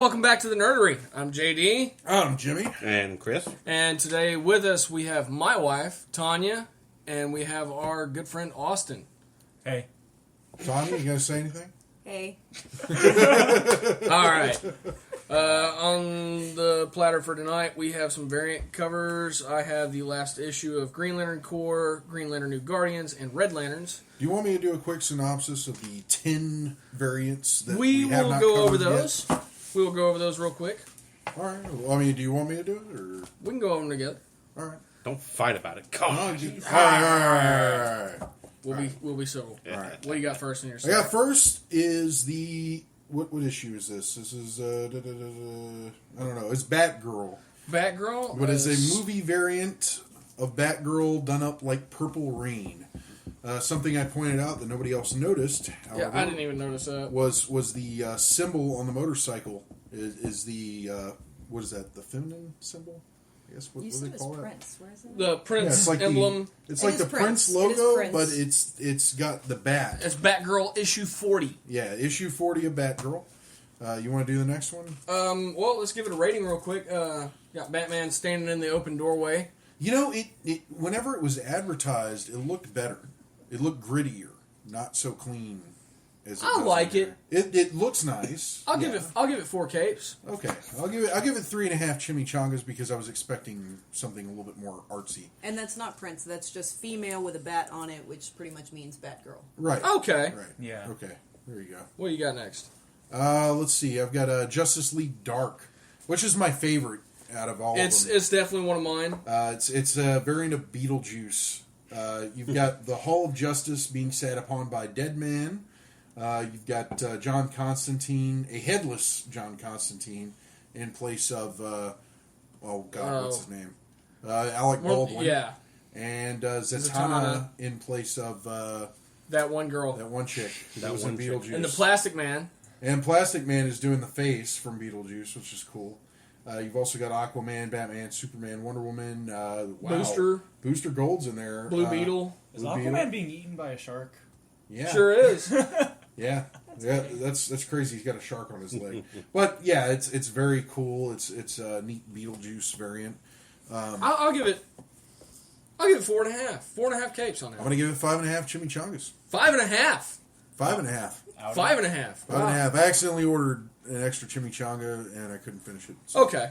Welcome back to the Nerdery. I'm JD. I'm Jimmy. And Chris. And today with us we have my wife, Tanya, and we have our good friend, Austin. Hey. Tanya, you gonna say anything? Hey. Alright. On the platter for tonight, we have some variant covers. I have the last issue of Green Lantern Corps, Green Lantern New Guardians, and Red Lanterns. Do you want me to do a quick synopsis of the 10 variants that We have will not go over covered those. We will go over those real quick. All right. Well, I mean, do you want me to do it, or We can go over them together. all right? Don't fight about it. Come on. All right. We'll be civil. Yeah. All right. What do you got first in your I stack? got first is the what issue is this? This is I don't know. It's Batgirl, Batgirl? but it's a movie variant of Batgirl done up like Purple Rain. Something I pointed out that nobody else noticed. Yeah, I didn't even notice that. Was the symbol on the motorcycle is the what is that, the feminine symbol? I guess what You do said they it was call it? Prince. Where is it? The Prince Yeah, it's like emblem. It's It like is the Prince Prince. It is logo, Prince. but it's got the bat. It's Batgirl issue 40. Yeah, issue 40 of Batgirl. You want to do the next one? Well, let's give it a rating real quick. Got Batman standing in the open doorway. You know, it whenever it was advertised, it looked better. It looked grittier, not so clean as it I does like in there. It looks nice. I'll give it 4 capes. Okay, I'll give it 3.5 chimichangas because I was expecting something a little bit more artsy. And that's not Prince. That's just female with a bat on it, which pretty much means Batgirl. Right. Okay. Right. Yeah. Okay. There you go. What do you got next? Let's see. I've got Justice League Dark, which is my favorite out of all of them. It's definitely one of mine. It's a variant of Beetlejuice. You've got the Hall of Justice being sat upon by Dead Man. You've got John Constantine, a headless John Constantine, in place of what's his name? Alec Baldwin. Yeah, And Zatanna. Zatanna in place of that one girl. that one chick who That was in one chick. Beetlejuice. And the Plastic Man. And Plastic Man is doing the face from Beetlejuice, which is cool. You've also got Aquaman, Batman, Superman, Wonder Woman, Booster. Booster Gold's in there. Blue Beetle. Is Blue Aquaman Beetle. being eaten by a shark? Yeah, Sure is. yeah, that's crazy. He's got a shark on his leg, but yeah, it's very cool. It's a neat Beetlejuice variant. I'll give it 4.5. 4.5 capes on I'm that. gonna give it 5.5 chimichangas. 5.5. 5.5. Out 5.5. 5.5. I accidentally ordered an extra chimichanga and I couldn't finish it. So Okay.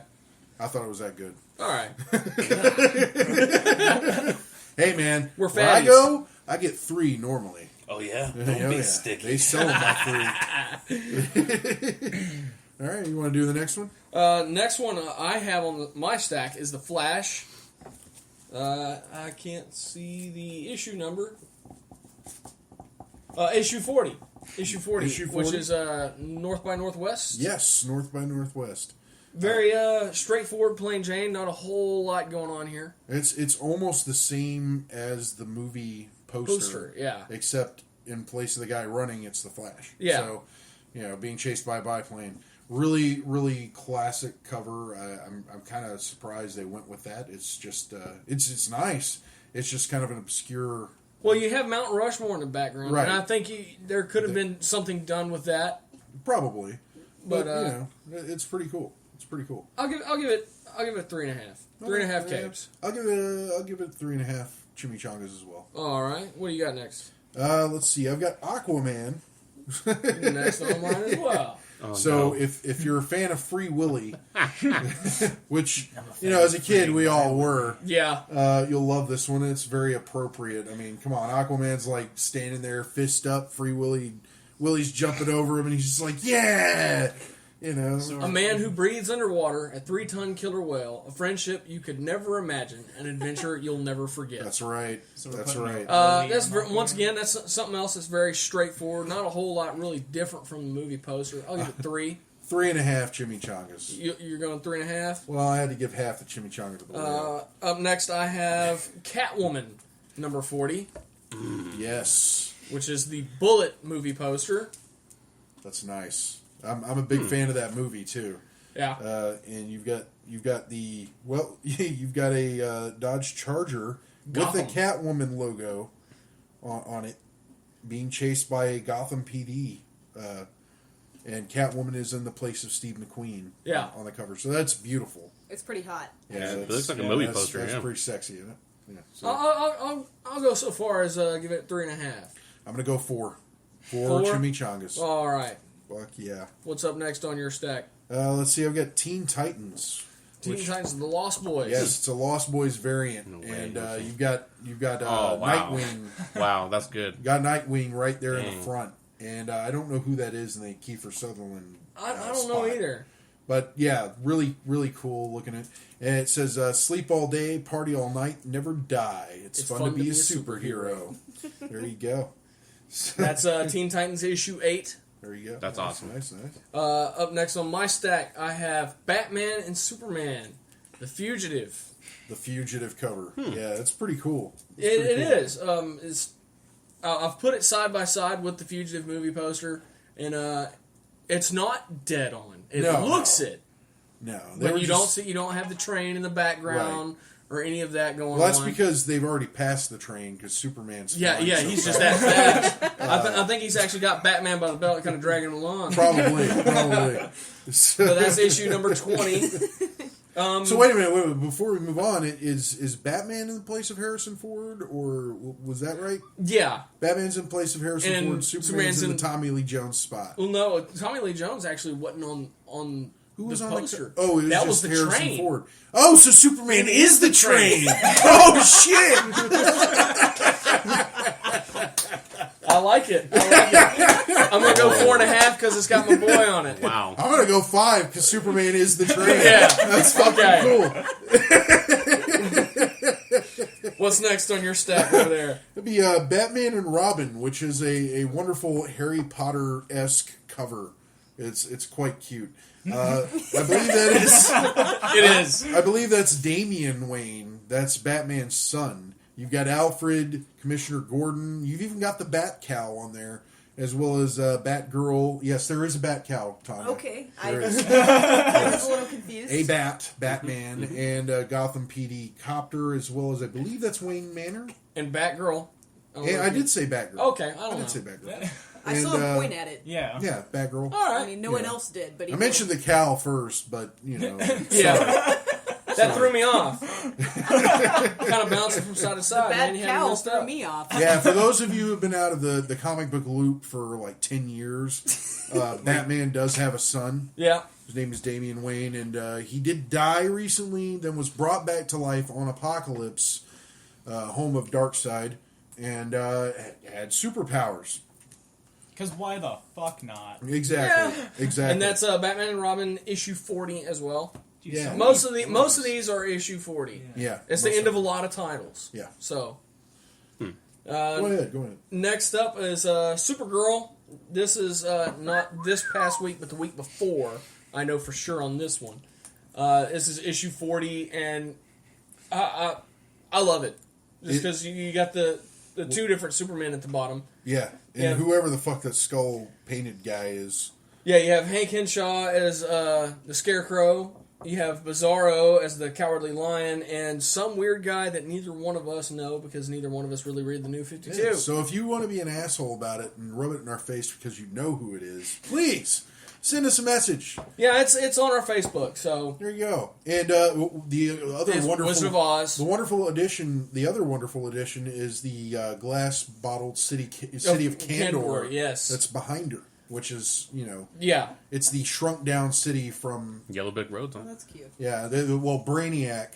I thought it was that good. All right. Hey man, We're where I fatties. go, I get 3 normally. Oh, yeah? Don't Oh, be yeah. sticky. They sell them by 3. All right, you want to do the next one? Next one I have on my stack is the Flash. I can't see the issue number. Issue 40. Issue 40, Issue 40? which is North by Northwest. Yes, North by Northwest. Very straightforward, plain Jane. Not a whole lot going on here. It's almost the same as the movie poster, yeah. except in place of the guy running, it's the Flash. Yeah. So, being chased by a biplane. Really, really classic cover. I'm kind of surprised they went with that. It's just it's nice. It's just kind of an obscure. Well, you have Mount Rushmore in the background, Right. and I think there could have been something done with that. Probably, but But, it's pretty cool. It's pretty cool. I'll give it 3.5. 3.5 capes. I'll give it 3.5 chimichangas as well. All right. What do you got next? Let's see. I've got Aquaman. Next on mine as well. Oh, So no. if you're a fan of Free Willy, which as a kid we all were, Yeah. you'll love this one. It's very appropriate. I mean, come on, Aquaman's like standing there, fist up. Free Willy, Willy's jumping over him, and he's just like, yeah, A man who breathes underwater, a 3-ton killer whale, a friendship you could never imagine, an adventure you'll never forget. That's right. So we're That's putting right. Once again, that's something else that's very straightforward. Not a whole lot really different from the movie poster. I'll give it 3. 3.5 chimichangas. You're going 3.5. Well, I had to give half the chimichanga to the whale. Up next, I have Catwoman number 40, Yes, which is the Bullet movie poster. that's nice. I'm a big fan of that movie too. Yeah. And you've got you've got a Dodge Charger Gotham. with the Catwoman logo on it, being chased by a Gotham PD. and Catwoman is in the place of Steve McQueen. Yeah. On the cover, so that's beautiful. It's pretty hot. Yeah, it that's- looks like a movie that's, poster. That's Yeah. pretty sexy, isn't it? Yeah. So I'll go so far as give it 3.5. I'm gonna go 4. 4 4? chimichangas. All right. Fuck yeah. What's up next on your stack? Let's see. I've got Teen Titans. Teen Titans: The Lost Boys. Yes, it's a Lost Boys variant, No way, and okay. you've got Oh, wow. Nightwing. Wow, that's good. You got Nightwing right there in Dang. the front, and I don't know who that is in the Kiefer Sutherland. I don't know spot. either. But yeah, really, really cool looking at. And it says, "Sleep all day, party all night, never die. It's fun to be a superhero." There you go. That's Teen Titans issue 8. There you go. That's Nice, awesome. Nice. Up next on my stack, I have Batman and Superman, The Fugitive. The Fugitive cover. Yeah, it's pretty cool. It is. I've put it side by side with the Fugitive movie poster, and it's not dead on. It No, looks no. it, No, but you don't have the train in the background or any of that going on. Well, that's because they've already passed the train because Superman's. flying so he's just fast. that fast. I think he's actually got Batman by the belt, kind of dragging him along. Probably. So that's issue number 20. So wait a minute. Before we move on, is Batman in the place of Harrison Ford, or was that right? Yeah. Batman's in place of Harrison And Ford. Superman's in the in- Tommy Lee Jones spot. Well, no, Tommy Lee Jones actually wasn't on Who was the on poster. Oh, it was that just was the Harrison train. Ford. Oh, so Superman is the train. Oh shit! I like it. I'm gonna go 4.5 because it's got my boy on it. Wow. I'm gonna go 5 because Superman is the train. Yeah. That's fucking Okay. cool. What's next on your stack over there? It'd be Batman and Robin, which is a wonderful Harry Potter-esque cover. It's quite cute. I believe that is. It is. I believe that's Damian Wayne. That's Batman's son. You've got Alfred, Commissioner Gordon. You've even got the Bat Cow on there, as well as Batgirl. Yes, there is a Bat Cow, Tanya. Okay, I There was is. a little confused. A Batman, and Gotham PD Copter, as well as I believe that's Wayne Manor. And Batgirl. Yeah, I did say Batgirl. Okay, I I don't know. did say Batgirl. I saw him point at it. Yeah. Yeah, Batgirl. All right. I mean, no one Yeah. else did, but he I mentioned the cow first, but you know, Yeah. That threw me off. Kind of bouncing from side to side. bad Man, you had me cow messed threw up. me off. yeah. For those of you who have been out of the comic book loop for like 10 years, Batman does have a son. Yeah. His name is Damian Wayne, and he did die recently, then was brought back to life on Apokolips, home of Darkseid, and had superpowers. Because why the fuck not? Exactly. Exactly. And that's Batman and Robin issue 40 as well. Jeez, Yeah. so Most many of these are issue 40. yeah. It's the most end of a lot of titles. Yeah. So. Go ahead. Next up is Supergirl. This is not this past week, but the week before. I know for sure on this one. This is issue 40, and I love it. Just because you got the two different Supermen at the bottom. Yeah. And Yeah. whoever the fuck that skull painted guy is. Yeah, you have Hank Henshaw as the Scarecrow. You have Bizarro as the Cowardly Lion, and some weird guy that neither one of us know because neither one of us really read the New 52. Yeah, so if you want to be an asshole about it and rub it in our face because you know who it is, please send us a message. Yeah, it's on our Facebook. So There you go. And the other It's wonderful Wizard of Oz. the wonderful addition, the other wonderful addition is the glass bottled city of Kandor. Yes, That's behind her, which is yeah. it's the shrunk down city from Yellow Brick Road. Oh, that's cute. Brainiac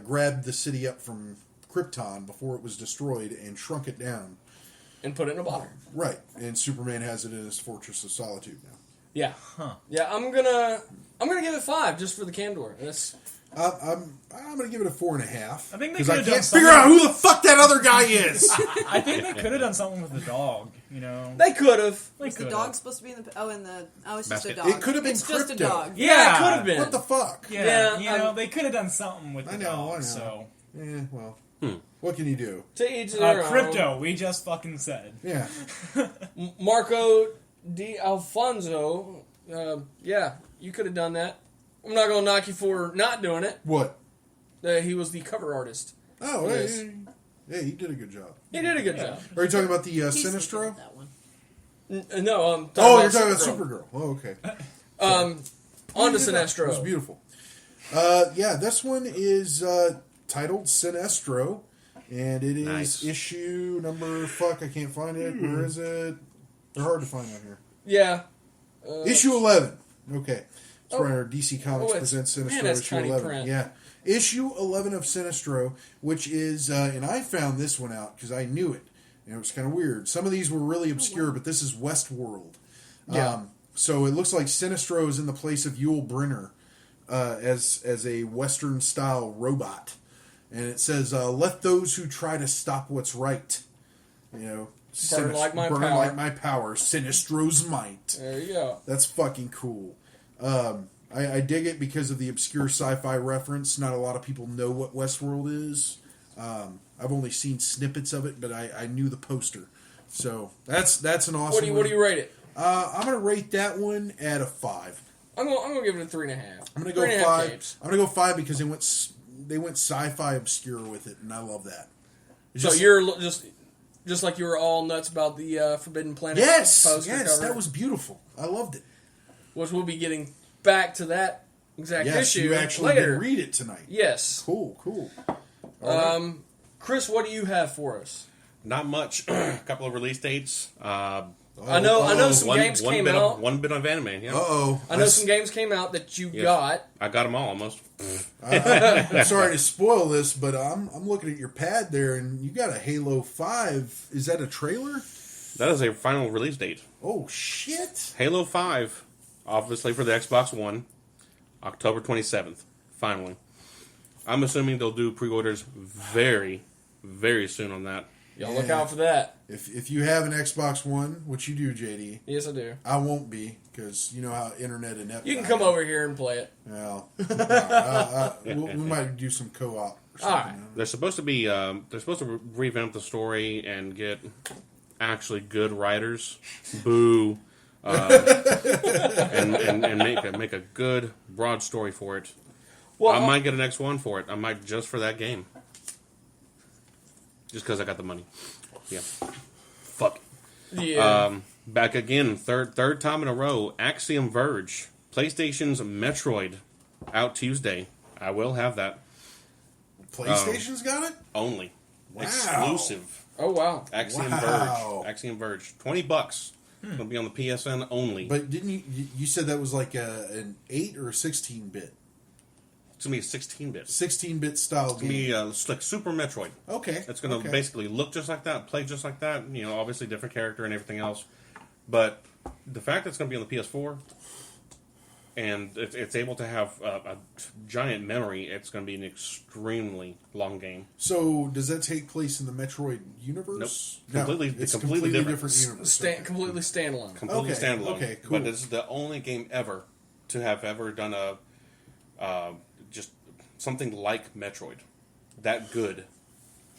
grabbed the city up from Krypton before it was destroyed and shrunk it down. And put it in a bottle. Right, and Superman has it in his Fortress of Solitude now. Yeah, yeah. I'm gonna give it 5 just for the Kandor. That's I'm gonna give it a 4.5. I think they because I could've done can't figure out who the fuck that other guy is. I think they could have done something with the dog, you know? they could have. Was the dog supposed to be in the? It's just a Basket. dog. It could have been It's just a Crypto. dog. Yeah, it could have been. What the fuck? Yeah, Yeah, you know, they could have done something with the I know. dog, so... Well, what can you do? To each their own. Crypto, we just fucking said. Yeah, Marco Di Alfonso. Yeah, you could have done that. I'm not gonna knock you for not doing it. what? He was the cover artist. Oh, Yes. hey, he did a good job. He did a good job. Are you talking about the He's looking Sinestro? at that one. No, I'm You're talking about Supergirl. Oh, okay. On to It was Sinestro. beautiful. This one is titled Sinestro, and it is Nice. issue number. Fuck, I can't find it. Where is it? They're hard to find on here. Yeah. Issue 11. Okay. It's Oh. where DC Comics presents Sinestro man, that's issue tiny 11. print. Yeah. Issue 11 of Sinestro, which is, and I found this one out because I knew it, and it was kind of weird. Some of these were really obscure, but this is Westworld. Yeah. So it looks like Sinestro is in the place of Yul Brynner as a Western-style robot. And it says, let those who try to stop what's right, Burn like my burn power. like my power, Sinestro's might. There you go. That's fucking cool. I dig it because of the obscure sci-fi reference. Not a lot of people know what Westworld is. I've only seen snippets of it, but I knew the poster. So that's an awesome. What do you rate it? I'm gonna rate that one at a 5. I'm gonna give it a 3.5. I'm gonna go 3.5 5. capes. I'm gonna go 5 because they went sci-fi obscure with it, and I love that. It's So just- you're just like you were all nuts about the Forbidden Planet poster cover, that was beautiful. I loved it. which we'll be getting back to that exact Yes, issue you actually later. did read it tonight. Yes. Cool. All right. Chris, what do you have for us? Not much. A couple of release dates. I know some games came out. One bit of anime. Yeah. I know some games came out that you Yes. got. I got them all almost. I'm sorry to spoil this, but I'm looking at your pad there, and you got a Halo 5. Is that a trailer? That is a final release date. Oh, shit. Halo 5, obviously for the Xbox One, October 27th. Finally. I'm assuming they'll do pre-orders very, very soon on that. Y'all look out for that. If you have an Xbox One, which you do, JD, Yes, I do. I won't be, because you know how internet inept You can I come am. over here and play it. Well, we might do some co-op. Or All something. right. They're supposed to be. They're supposed to revamp the story and get actually good writers. Boo. And make a good broad story for it. Well, I might get an X1 for it. I might just for that game. Just because I got the money. Yeah. Fuck. yeah. Back again, third time in a row. Axiom Verge, PlayStation's Metroid, out Tuesday. I will have that PlayStation's got it? only. Wow. Exclusive. Oh wow. Axiom Wow. Verge. Axiom Verge. $20. It's gonna be on the PSN only. But didn't you said that was like an 8 or a 16-bit? It's gonna be a 16-bit. 16-bit style It's gonna game. be it's like Super Metroid. Okay. It's gonna okay. basically look just like that, play just like that. You know, obviously different character and everything else. But the fact that it's gonna be on the PS4 and it's able to have a giant memory, it's gonna be an extremely long game. So does that take place in the Metroid universe? Nope. It's completely different. different universe. Okay. Completely standalone. Completely Okay, standalone. okay, cool. But this is the only game ever to have ever done just something like Metroid. That good.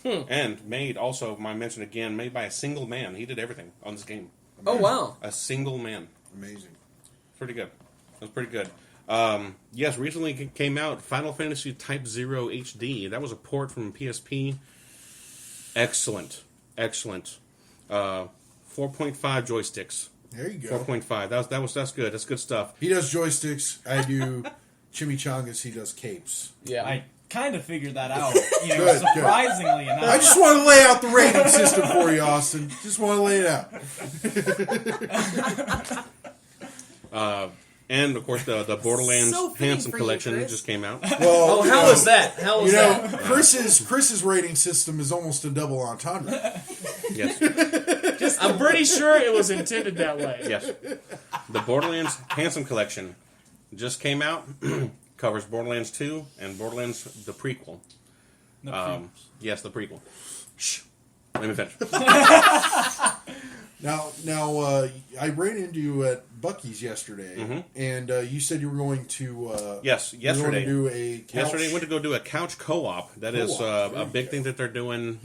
And made, also, I mentioned again, made by a single man. He did everything on this game. Oh wow. A single man. Amazing. Pretty good. That's pretty good. Yes, recently came out Final Fantasy Type 0 HD. That was a port from PSP. Excellent. 4.5 joysticks. There you go. 4.5. That's good. That's good stuff. He does joysticks. I do chimichangas. He does capes. Yeah. I kind of figured that out. You know, Good, good. surprisingly enough. I just want to lay out the rating system for you, Austin. Just want to lay it out. And of course, the Borderlands So fitting Handsome for you, collection Chris. just came out. Well, Oh, how was that? How was You know, that? Chris's rating system is almost a double entendre. Yes, I'm pretty sure it was intended that way. yes. The Borderlands Handsome collection just came out. Covers Borderlands 2 and Borderlands the prequel. Yes, the prequel. Shh. Let me finish. Now, I ran into you at Buc-ee's yesterday, and you said you were going to. Yes, you were going yesterday. to do a couch. Yesterday, I went to go do a couch co-op. That is Co-op, a big thing that they're doing.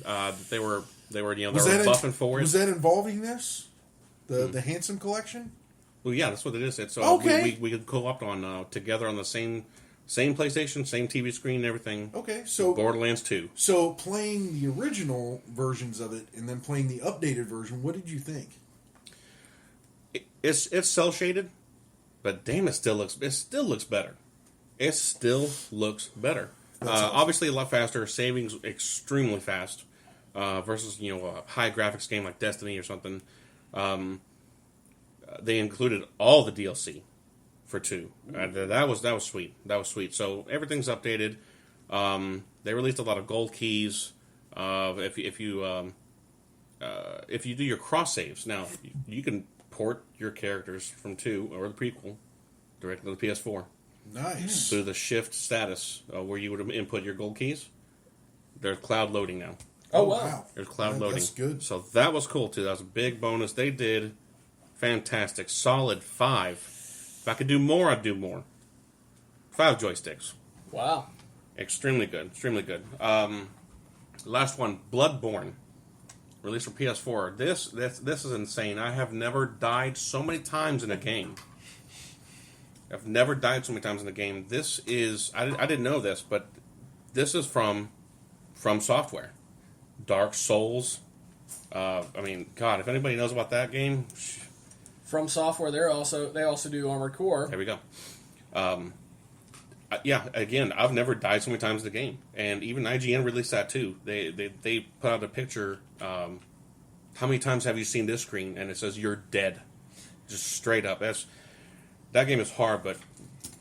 They were Was buffing that for it. Was that involving this? The Handsome collection? Well, yeah, that's what it is. It's Okay. we could co-opt on together on the same PlayStation, same TV screen, and everything. Okay, so Borderlands 2. So playing the original versions of it and then playing the updated version, what did you think? it's cell shaded, but damn, it still looks better. It still looks better. Awesome. Obviously, a lot faster. Savings extremely fast versus a high graphics game like Destiny or something. They included all the DLC for 2. That was sweet. That was sweet. So everything's updated. They released a lot of gold keys. If you do your cross saves, now you can port your characters from 2 or the prequel directly to the PS4. Nice. Through the shift status where you would input your gold keys. There's cloud loading now. Oh, wow. There's cloud Yeah, loading. that's good. So that was cool too. That was a big bonus. They did fantastic. Solid 5. If I could do more, I'd do more. 5 joysticks. Wow. Extremely good. Extremely good. Last one, Bloodborne. Released for PS4. This is insane. I have never died so many times in a game. I've never died so many times in a game. This is... I didn't know this, but this is from Software. Dark Souls. God, if anybody knows about that game... From Software, they also do Armored Core. There we go. Again, I've never died so many times in the game, and even IGN released that too. They put out a picture. How many times have you seen this screen? And it says you're dead, just straight up. That game is hard, but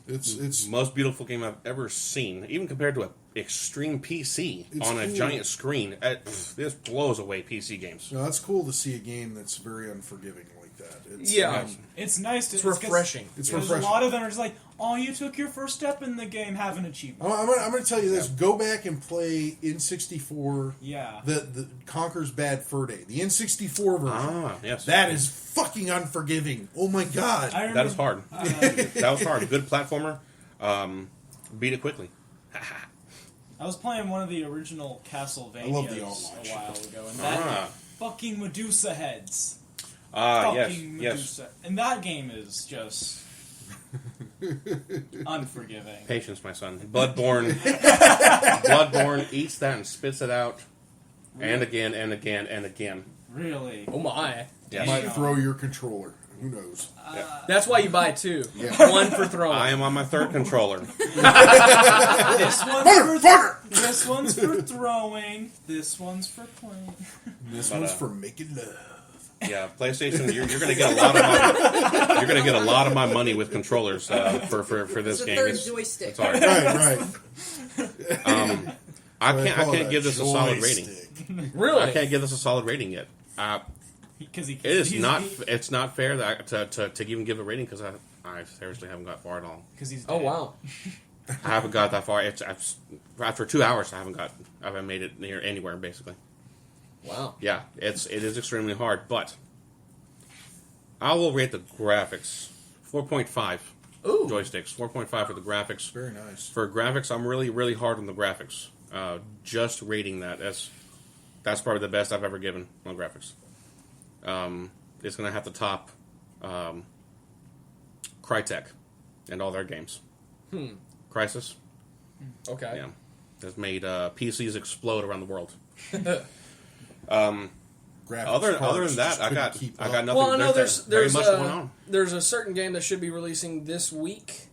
It's the most beautiful game I've ever seen, even compared to an extreme PC on a cool. giant screen. This blows away PC games. No, that's cool to see a game that's very unforgiving like that. It's, Yeah. It's nice to... It's refreshing. It's There's refreshing. a lot of them are just like, oh, you took your first step in the game, have an achievement. I'm going to tell you this. Go back and play N64, Yeah. the Conker's Bad Fur Day. The N64 version. Ah, yes. That is fucking unforgiving. Oh my god. I remember, That is hard. That was hard. Good platformer. Beat it quickly. I was playing one of the original Castlevanias I love the a online while ago, and that Ah. fucking Medusa heads. Yes, Fucking yes. Medusa. And that game is just unforgiving. Patience, my son. Bloodborne eats that and spits it out, and again and again and again. Really. Oh, my. Yes. Might throw your controller. Who knows? That's why you buy 2. Yeah. One for throwing. I am on my 3rd controller. This one's for Motherfucker! this one's for throwing. This one's for playing. This But, one's for making love. Yeah, PlayStation. You're going to get a lot of my. You're going to get a lot of my money with controllers for this It's a game. third It's joystick. hard. Right. I can't give this a solid rating. Really? I can't give this a solid rating yet. Because It is not. It's not fair that to even give a rating because I seriously haven't got far at all. Because he's Oh, dead. wow. I haven't got that far. After 2 hours, I haven't made it near anywhere basically. Wow. Yeah, it is extremely hard, but I will rate the graphics 4.5. Ooh. Joysticks 4.5 for the graphics. Very nice. For graphics, I'm really hard on the graphics. Just rating that's probably the best I've ever given on graphics. It's going to have to top Crytek and all their games. Crysis, Okay. yeah, has made PCs explode around the world. Graphics Other cards than that, just I couldn't got keep nothing. up. Well, I know very there's much going on. there's a certain game that should be releasing this week.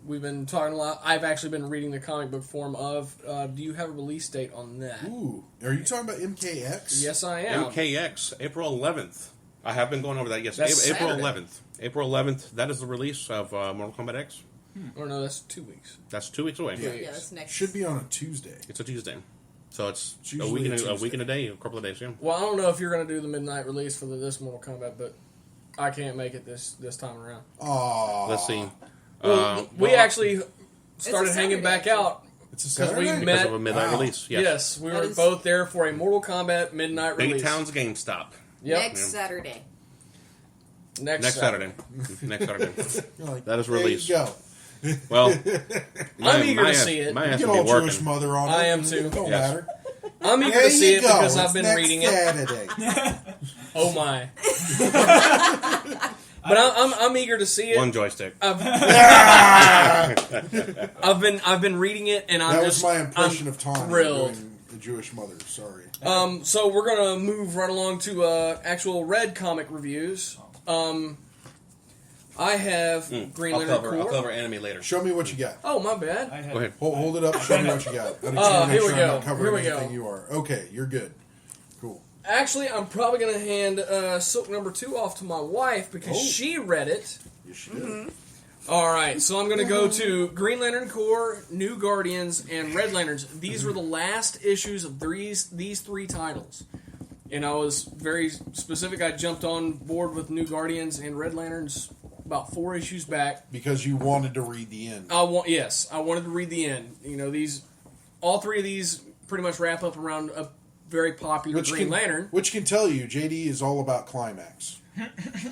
We've been talking a lot. I've actually been reading the comic book form of. Do you have a release date on that? Ooh, are you talking about MKX? Yes, I am. MKX, April 11th. I have been going over that. Yes, That's April Saturday. 11th. April 11th. That is the release of Mortal Kombat X. Or no, that's 2 weeks. That's 2 weeks away. Yeah. Yeah, that's next. Should be on a Tuesday. It's a Tuesday, so it's a usually week a and a Tuesday. week and a day, a couple of days. Yeah. Well, I don't know if you're going to do the midnight release for this Mortal Kombat, but I can't make it this time around. Aww. Let's see. Well, we actually started a hanging back Saturday, out It's a because we Saturday? met. Because of a midnight Wow. release. Yes. Yes, we That were is- both there for a Mortal Kombat midnight Big release. Town's GameStop. Yep. Next Saturday. Next Saturday. Next Saturday. You're like, That is there released. you go. Well, I'm eager to see it. My ass Get will all be working. Jewish mother on it. I am too. It don't Yes. matter. I'm eager There to see you it go. because I've It's been next reading it. Saturday. Oh my! But I'm eager to see it. One joystick. I've been reading it, and I'm That just was my impression I'm of Tom thrilled. doing Jewish mother. Sorry. So we're gonna move right along to actual Red comic reviews. I have Green Lantern Corps. I'll cover anime later. Show me what you got. Oh, my bad. Go ahead. Hold it up. Show me what you got. I just wanna make here we sure I'm go. not covering Here we go. anything you are. Okay, you're good. Cool. Actually, I'm probably gonna hand Silk number 2 off to my wife because she read it. You should. All right, so I'm going to go to Green Lantern Corps, New Guardians, and Red Lanterns. These were the last issues of these 3 titles. And I was very specific. I jumped on board with New Guardians and Red Lanterns about 4 issues back. Because you wanted to read the end. I wanted to read the end. You know, all 3 of these pretty much wrap up around a very popular Green Lantern. Which can tell you, JD is all about climax.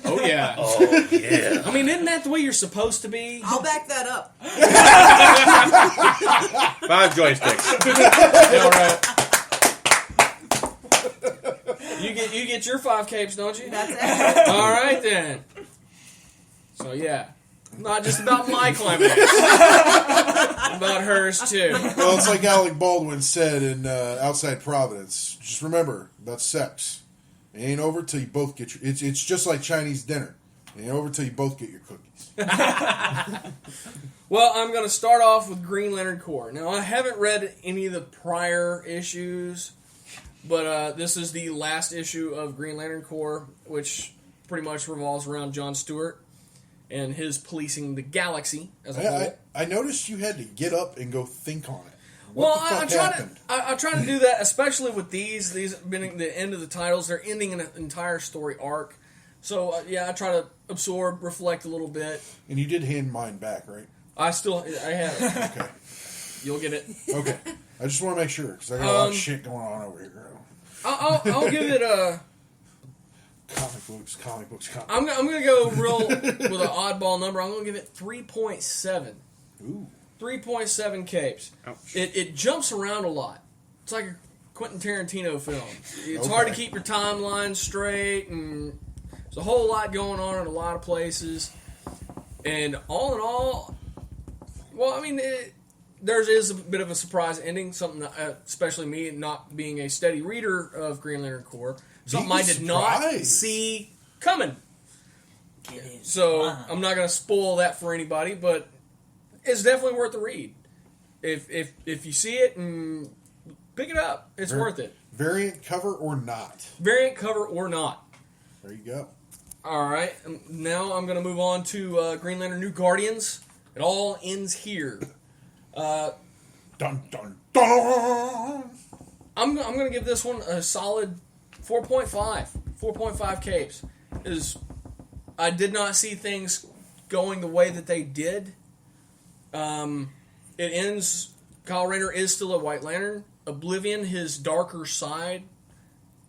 Oh, yeah. Oh, yeah. I mean, isn't that the way you're supposed to be? I'll back that up. 5 joysticks. All right. You get your 5 capes, don't you? That's it. All right, then. So, yeah. Not just about my climax. About hers, too. Well, it's like Alec Baldwin said in Outside Providence. Just remember, about sex. It ain't over till you both get your... It's just like Chinese dinner. It ain't over till you both get your cookies. Well, I'm going to start off with Green Lantern Corps. Now, I haven't read any of the prior issues, but this is the last issue of Green Lantern Corps, which pretty much revolves around Jon Stewart and his policing the galaxy as a whole. I noticed you had to get up and go think on it. Well, What the fuck happened? I try to do that, especially with these being the end of the titles. They're ending an entire story arc. So, I try to absorb, reflect a little bit. And you did hand mine back, right? I have it. Okay. You'll get it. Okay. I just want to make sure, because I got a lot of shit going on over here. I'll give it a... Comic books. I'm going to go real with an oddball number. I'm going to give it 3.7. Ooh. 3.7 capes. Ouch. It jumps around a lot. It's like a Quentin Tarantino film. It's hard to keep your timeline straight, and there's a whole lot going on in a lot of places. And all in all, well, I mean, there is a bit of a surprise ending. Something, that, especially me, not being a steady reader of Green Lantern Corps, something I did not see coming. So I'm not going to spoil that for anybody, but it's definitely worth the read. If you see it, and pick it up. It's worth it. Variant cover or not? Variant cover or not. There you go. All right. Now I'm going to move on to Green Lantern New Guardians. It all ends here. Dun, dun, dun! I'm going to give this one a solid 4.5. 4.5 capes. I did not see things going the way that they did. It ends... Kyle Rayner is still a White Lantern. Oblivion, his darker side,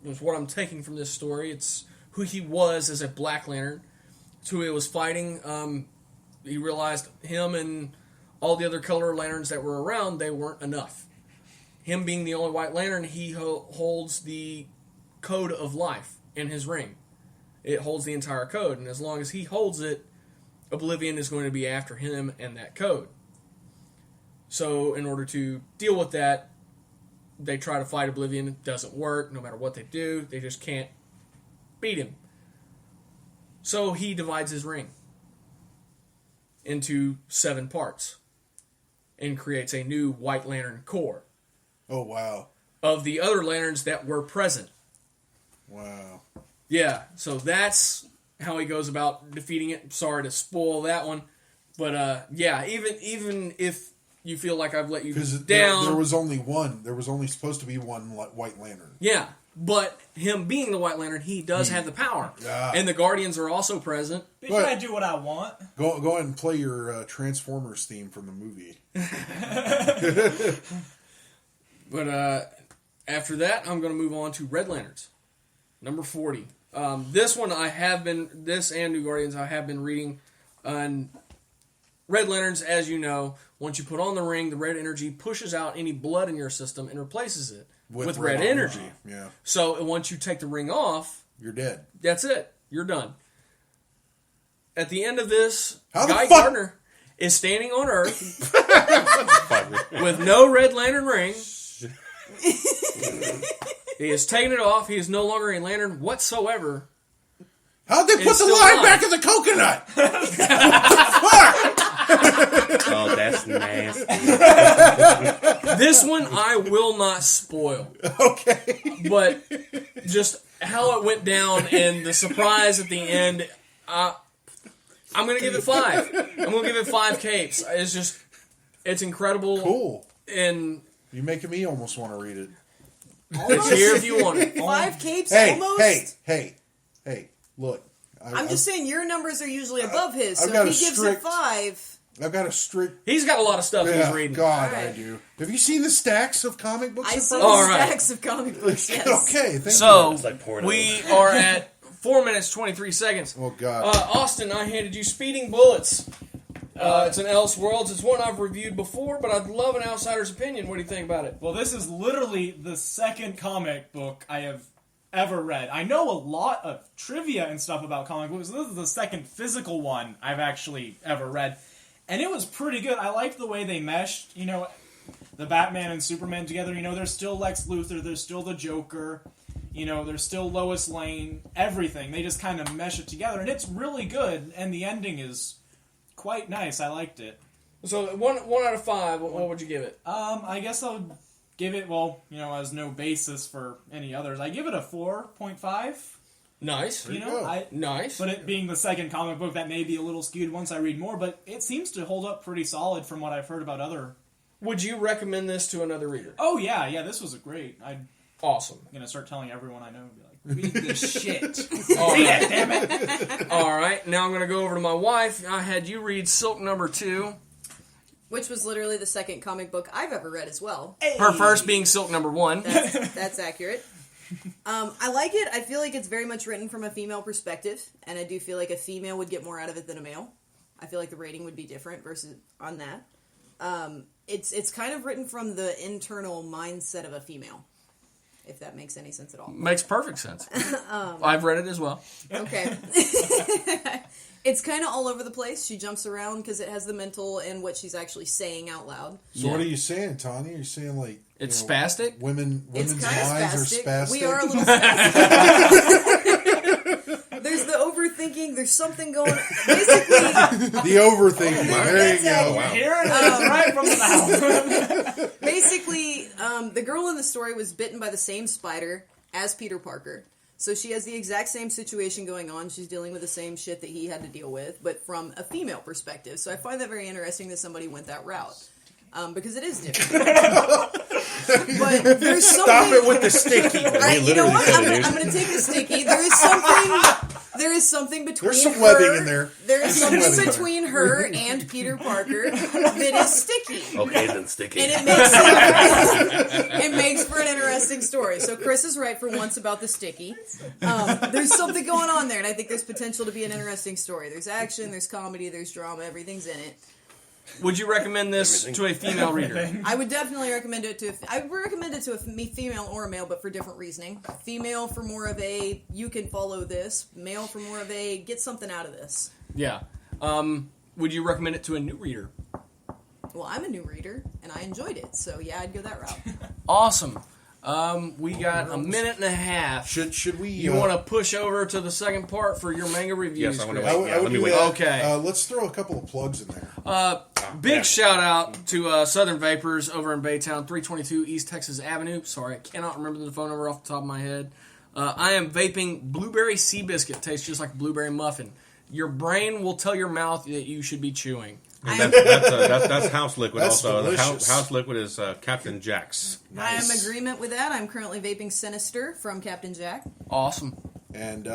is what I'm taking from this story. It's who he was as a Black Lantern. It's who he was fighting. He realized him and all the other color lanterns that were around, they weren't enough. Him being the only White Lantern, he holds the code of life in his ring. It holds the entire code, and as long as he holds it, Oblivion is going to be after him and that code. So in order to deal with that, they try to fight Oblivion. It doesn't work. No matter what they do, they just can't beat him. So he divides his ring into 7 parts and creates a new White Lantern Corps Oh, wow. of the other lanterns that were present. Wow. Yeah, so that's how he goes about defeating it. Sorry to spoil that one. But, yeah, even if you feel like I've let you Because down... there was only one. There was only supposed to be one White Lantern. Yeah, but him being the White Lantern, he does have the power. Yeah. And the Guardians are also present. Because I do what I want. Go ahead and play your Transformers theme from the movie. But after that, I'm going to move on to Red Lanterns, number 40. This one this and New Guardians, I have been reading. And Red Lanterns, as you know, once you put on the ring, the red energy pushes out any blood in your system and replaces it with red energy. Yeah. So once you take the ring off, You're dead. that's it. You're done. At the end of this, How the Guy fuck- Gardner is standing on Earth with no Red Lantern ring, He has taken it off. He is no longer a lantern whatsoever. How'd they put It's the still line alive. back in the coconut? Oh, that's nasty. This one I will not spoil. Okay. But just how it went down and the surprise at the end, I'm going to give it 5. I'm going to give it 5 capes. It's incredible. Cool. And You're making me almost want to read it. it's here if you want it. 5 capes Hey, almost? hey, look. I'm just saying your numbers are usually above his, so I've got if he a gives strict- it 5... I've got a strict... He's got a lot of stuff he's Yeah, reading. God, All right. I do. Have you seen the stacks of comic books I in see front of All right. stacks of comic books, yes. Okay, thank So, It's like porno. we are at 4 minutes, 23 seconds. you. Oh, God. Austin, I handed you Speeding Bullets. It's an Elseworlds. It's one I've reviewed before, but I'd love an outsider's opinion. What do you think about it? Well, this is literally the second comic book I have ever read. I know a lot of trivia and stuff about comic books. This is the second physical one I've actually ever read. And it was pretty good. I liked the way they meshed, the Batman and Superman together. There's still Lex Luthor, there's still the Joker, there's still Lois Lane, everything. They just kind of mesh it together, and it's really good, and the ending is quite nice. I liked it. So, one out of 5, what would you give it? I guess I would give it, as no basis for any others, I give it a 4.5. Nice. go. Nice. But it being the second comic book, that may be a little skewed once I read more, but it seems to hold up pretty solid from what I've heard about other... Would you recommend this to another reader? Oh, yeah, this was a great... I'm Awesome. going to start telling everyone I know, and be like, read this shit. All Read right. it, damn it. All right. Now I'm going to go over to my wife. I had you read Silk number 2. Which was literally the second comic book I've ever read as well. Her first being Silk number 1. That's accurate. I like it. I feel like it's very much written from a female perspective, and I do feel like a female would get more out of it than a male. I feel like the rating would be different versus on that. It's kind of written from the internal mindset of a female, if that makes any sense at all. Makes perfect sense. I've read it as well. Okay. It's kind of all over the place. She jumps around because it has the mental and what she's actually saying out loud. So what are you saying, Tanya? You're saying, like... It's spastic? Women's It's minds kind of are spastic. spastic? We are a little spastic. There's the overthinking. There's something going on. Basically, The overthinking. There you go. Wow. Here it is, right from the mouth. basically, the girl in the story was bitten by the same spider as Peter Parker. So she has the exact same situation going on. She's dealing with the same shit that he had to deal with, but from a female perspective. So I find that very interesting that somebody went that route. Because it is different. But there's something... Stop it with the sticky. You know literally what? said it, I'm going to take the sticky. There is something between There's some her... webbing in there. There is There's some something webbing between her and Peter Parker that is sticky. Okay, then stick And it. it makes it makes for an interesting story. So Chris is right for once about the sticky. There's something going on there, and I think there's potential to be an interesting story. There's action, there's comedy, there's drama, everything's in it. Would you recommend this to a female reader? I would definitely recommend it to. I would recommend it to a female or a male, but for different reasoning. Female for more of a you can follow this. Male for more of a get something out of this. Yeah. Would you recommend it to a new reader? Well, I'm a new reader and I enjoyed it, so yeah, I'd go that route. Awesome. We got a minute and a half. Should we... You want to push over to the second part for your manga reviews? Yes, I wanna Chris? wait. Yeah, let me do wait. that. Okay. Let's throw a couple of plugs in there. Big Yeah. shout out to Southern Vapors over in Baytown, 322 East Texas Avenue. Sorry, I cannot remember the phone number off the top of my head. I am vaping blueberry sea biscuit. Tastes just like a blueberry muffin. Your brain will tell your mouth that you should be chewing. That's house liquid. That's also, the delicious. house liquid is Captain Jack's. I am in agreement with that. I'm currently vaping Sinister from Captain Jack. Awesome. And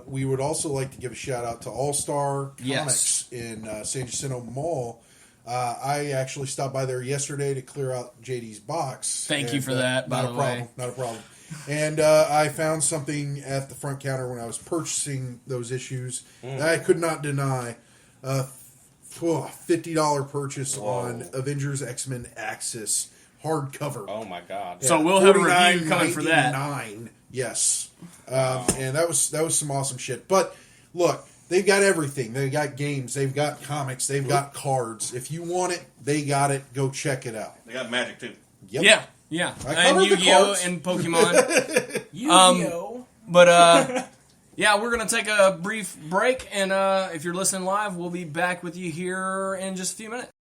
we would also like to give a shout out to All Star Yes. Comics in San Jacinto Mall. I actually stopped by there yesterday to clear out JD's box. Thank you for that, by Not the a problem. way. Not a problem. And I found something at the front counter when I was purchasing those issues that I could not deny. $50 purchase on Avengers X-Men Axis hardcover. Oh my god! So we'll have a review coming for that. $49.99. Yes, and that was some awesome shit. But look, they've got everything. They've got games. They've got comics. They've got cards. If you want it, they got it. Go check it out. They got magic too. Yep. Yeah. Yeah, I and covered the Yu-Gi-Oh! cards. And Pokemon. Yu-Gi-Oh! But, yeah, we're going to take a brief break, and if you're listening live, we'll be back with you here in just a few minutes.